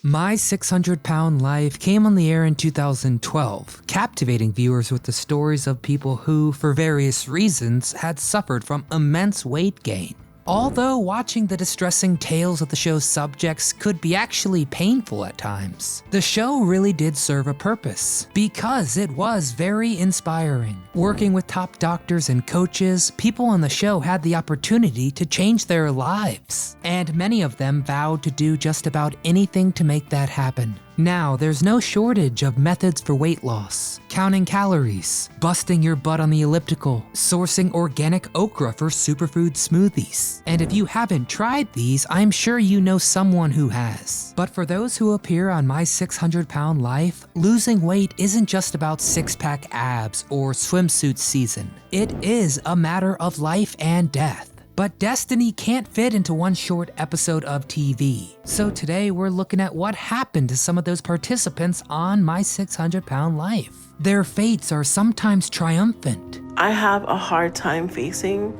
My 600-Pound Life came on the air in 2012, captivating viewers with the stories of people who, for various reasons, had suffered from immense weight gain. Although watching the distressing tales of the show's subjects could be actually painful at times, the show really did serve a purpose, because it was very inspiring. Working with top doctors and coaches, people on the show had the opportunity to change their lives, and many of them vowed to do just about anything to make that happen. Now, there's no shortage of methods for weight loss: counting calories, busting your butt on the elliptical, sourcing organic okra for superfood smoothies. And if you haven't tried these, I'm sure you know someone who has. But for those who appear on My 600-Pound Life, losing weight isn't just about six-pack abs or swimsuit season. It is a matter of life and death. But destiny can't fit into one short episode of TV. So today we're looking at what happened to some of those participants on My 600-Pound Life. Their fates are sometimes triumphant. I have a hard time facing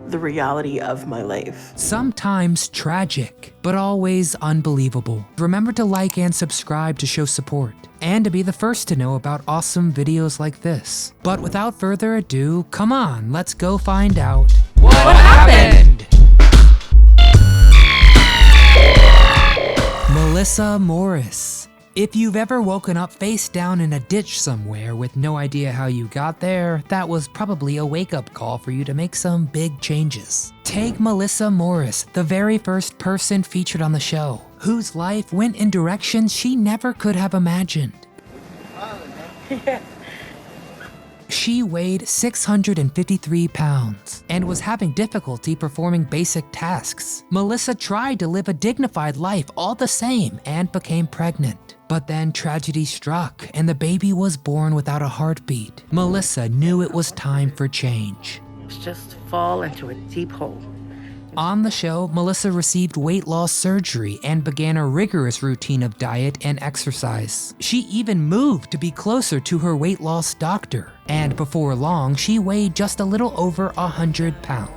the reality of my life. Sometimes tragic, but always unbelievable. Remember to like and subscribe to show support, and to be the first to know about awesome videos like this. But without further ado, come on, let's go find out what happened? Melissa Morris. If you've ever woken up face down in a ditch somewhere with no idea how you got there, that was probably a wake-up call for you to make some big changes. Take Melissa Morris, the very first person featured on the show, whose life went in directions she never could have imagined. She weighed 653 pounds and was having difficulty performing basic tasks. Melissa tried to live a dignified life all the same and became pregnant. But then tragedy struck and the baby was born without a heartbeat. Melissa knew it was time for change. Just fall into a deep hole. On the show, Melissa received weight loss surgery and began a rigorous routine of diet and exercise. She even moved to be closer to her weight loss doctor. And before long, she weighed just a little over 100 pounds.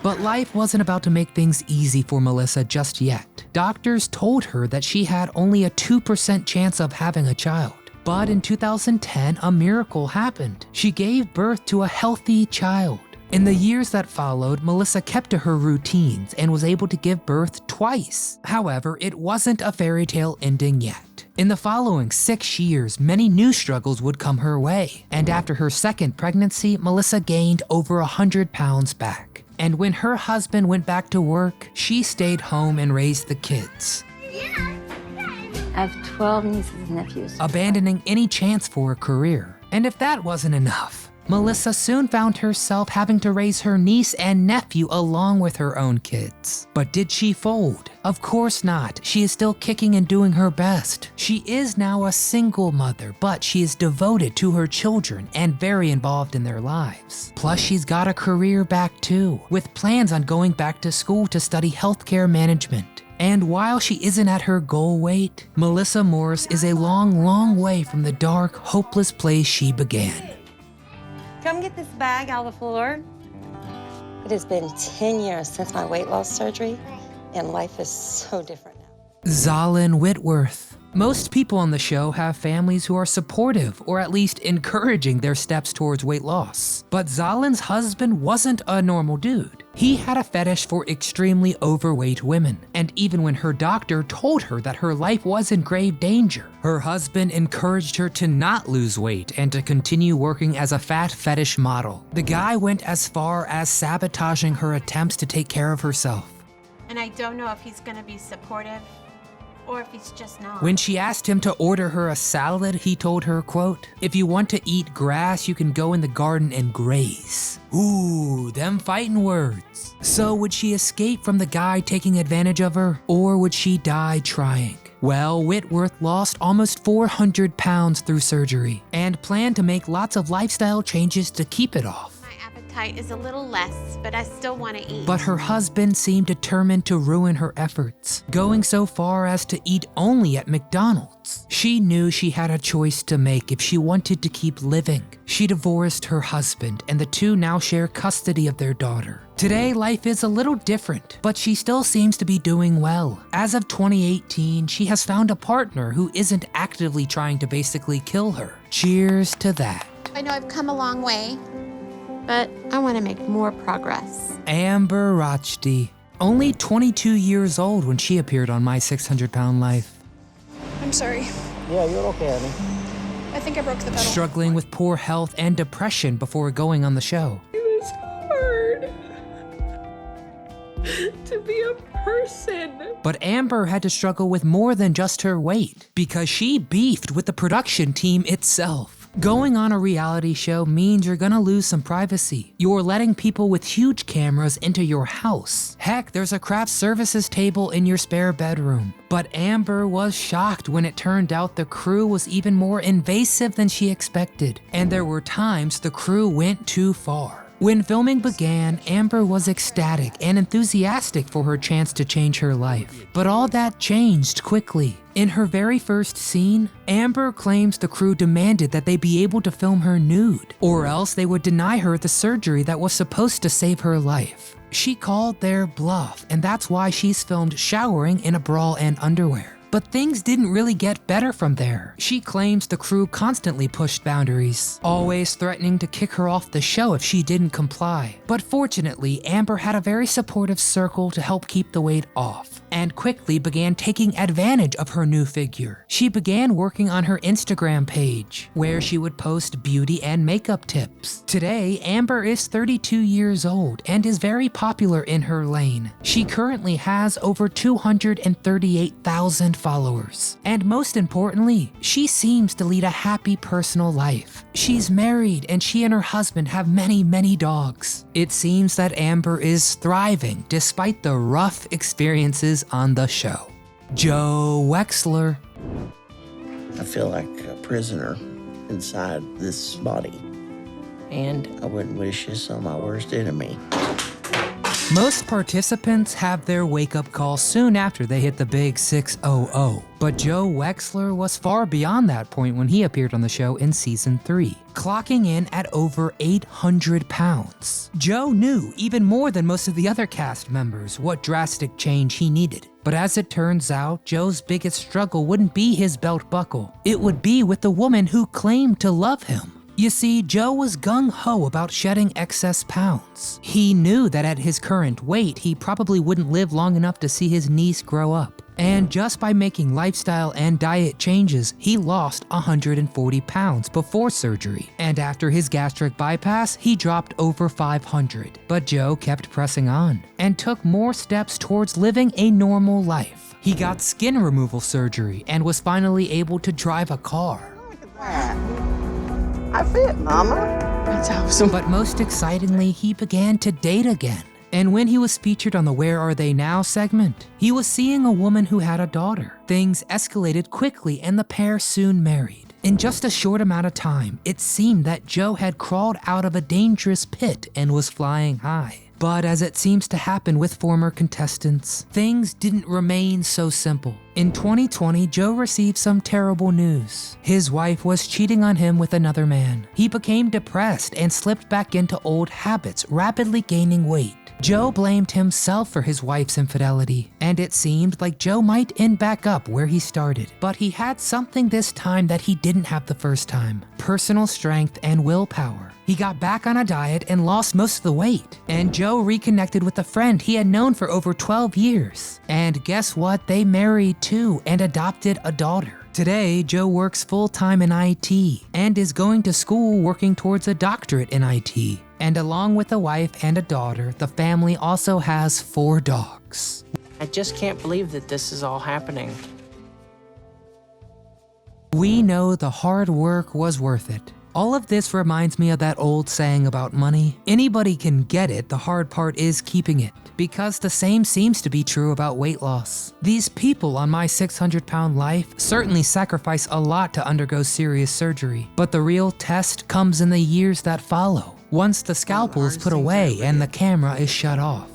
But life wasn't about to make things easy for Melissa just yet. Doctors told her that she had only a 2% chance of having a child. But in 2010, a miracle happened. She gave birth to a healthy child. In the years that followed, Melissa kept to her routines and was able to give birth twice. However, it wasn't a fairy tale ending yet. In the following 6 years, many new struggles would come her way. And after her second pregnancy, Melissa gained over 100 pounds back. And when her husband went back to work, she stayed home and raised the kids. I have 12 nieces and nephews. Abandoning any chance for a career. And if that wasn't enough, Melissa soon found herself having to raise her niece and nephew along with her own kids. But did she fold? Of course not. She is still kicking and doing her best. She is now a single mother, but she is devoted to her children and very involved in their lives. Plus, she's got a career back too, with plans on going back to school to study healthcare management. And while she isn't at her goal weight, Melissa Morris is a long, long way from the dark, hopeless place she began. Come get this bag out of the floor. It has been 10 years since my weight loss surgery, and life is so different now. Zanen Whitworth. Most people on the show have families who are supportive or at least encouraging their steps towards weight loss. But Zalen's husband wasn't a normal dude. He had a fetish for extremely overweight women, and even when her doctor told her that her life was in grave danger, her husband encouraged her to not lose weight and to continue working as a fat fetish model. The guy went as far as sabotaging her attempts to take care of herself. And I don't know if he's gonna be supportive or if he's just not. When she asked him to order her a salad, he told her, quote, "If you want to eat grass, you can go in the garden and graze." Ooh, them fighting words. So would she escape from the guy taking advantage of her, or would she die trying? Well, Whitworth lost almost 400 pounds through surgery and planned to make lots of lifestyle changes to keep it off. My appetite appetite is a little less, but I still want to eat. But her husband seemed determined to ruin her efforts, going so far as to eat only at McDonald's. She knew she had a choice to make if she wanted to keep living. She divorced her husband, and the two now share custody of their daughter. Today, life is a little different, but she still seems to be doing well. As of 2018, she has found a partner who isn't actively trying to basically kill her. Cheers to that. I know I've come a long way, but I want to make more progress. Amber Rochdi, only 22 years old when she appeared on My 600-Pound Life. I'm sorry. Yeah, you're okay, honey. I think I broke the pedal. Struggling with poor health and depression before going on the show. It was hard to be a person. But Amber had to struggle with more than just her weight, because she beefed with the production team itself. Going on a reality show means you're gonna lose some privacy. You're letting people with huge cameras into your house. Heck, there's a craft services table in your spare bedroom. But Amber was shocked when it turned out the crew was even more invasive than she expected. And there were times the crew went too far. When filming began, Amber was ecstatic and enthusiastic for her chance to change her life. But all that changed quickly. In her very first scene, Amber claims the crew demanded that they be able to film her nude, or else they would deny her the surgery that was supposed to save her life. She called their bluff, and that's why she's filmed showering in a bra and underwear. But things didn't really get better from there. She claims the crew constantly pushed boundaries, always threatening to kick her off the show if she didn't comply. But fortunately, Amber had a very supportive circle to help keep the weight off, and quickly began taking advantage of her new figure. She began working on her Instagram page, where she would post beauty and makeup tips. Today, Amber is 32 years old and is very popular in her lane. She currently has over 238,000 followers. And most importantly, she seems to lead a happy personal life. She's married and she and her husband have many dogs. It seems that Amber is thriving despite the rough experiences on the show. Joe Xler. I feel like a prisoner inside this body. And I wouldn't wish this on my worst enemy. Most participants have their wake-up call soon after they hit the big 600, but Joe Xler was far beyond that point when he appeared on the show in season 3, clocking in at over 800 pounds. Joe knew, even more than most of the other cast members, what drastic change he needed. But as it turns out, Joe's biggest struggle wouldn't be his belt buckle. It would be with the woman who claimed to love him. You see, Joe was gung-ho about shedding excess pounds. He knew that at his current weight, he probably wouldn't live long enough to see his niece grow up. And just by making lifestyle and diet changes, he lost 140 pounds before surgery. And after his gastric bypass, he dropped over 500. But Joe kept pressing on and took more steps towards living a normal life. He got skin removal surgery and was finally able to drive a car. Look at that. I fit, Mama. That's awesome. But most excitingly, he began to date again. And when he was featured on the Where Are They Now segment, he was seeing a woman who had a daughter. Things escalated quickly and the pair soon married. In just a short amount of time, it seemed that Joe had crawled out of a dangerous pit and was flying high. But as it seems to happen with former contestants, things didn't remain so simple. In 2020, Joe received some terrible news. His wife was cheating on him with another man. He became depressed and slipped back into old habits, rapidly gaining weight. Joe blamed himself for his wife's infidelity, and it seemed like Joe might end back up where he started. But he had something this time that he didn't have the first time: personal strength and willpower. He got back on a diet and lost most of the weight. And Joe reconnected with a friend he had known for over 12 years. And guess what? They married too and adopted a daughter. Today, Joe works full-time in IT and is going to school working towards a doctorate in IT. And along with a wife and a daughter, the family also has 4 dogs. I just can't believe that this is all happening. We know the hard work was worth it. All of this reminds me of that old saying about money. Anybody can get it, the hard part is keeping it. Because the same seems to be true about weight loss. These people on My 600-Pound Life certainly sacrifice a lot to undergo serious surgery, but the real test comes in the years that follow. once the scalpel is put away and the camera is shut off.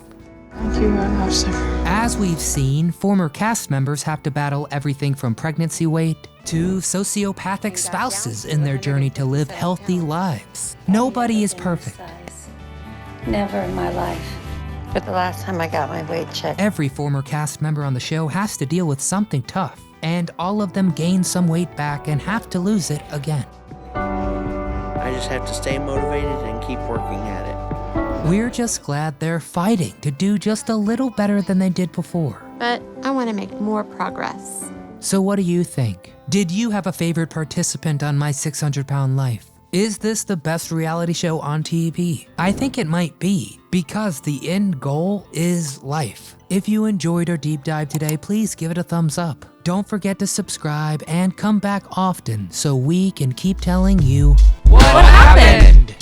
Thank you very much, sir. As we've seen, former cast members have to battle everything from pregnancy weight to sociopathic spouses in their journey to live healthy lives. Nobody is perfect. Never in my life. But the last time I got my weight checked, Every former cast member on the show has to deal with something tough, and all of them gain some weight back and have to lose it again. I just have to stay motivated and keep working at it. We're just glad they're fighting to do just a little better than they did before. But I want to make more progress. So what do you think? Did you have a favorite participant on My 600-Pound Life? Is this the best reality show on TV? I think it might be, because the end goal is life. If you enjoyed our deep dive today, please give it a thumbs up. Don't forget to subscribe and come back often so we can keep telling you what happened?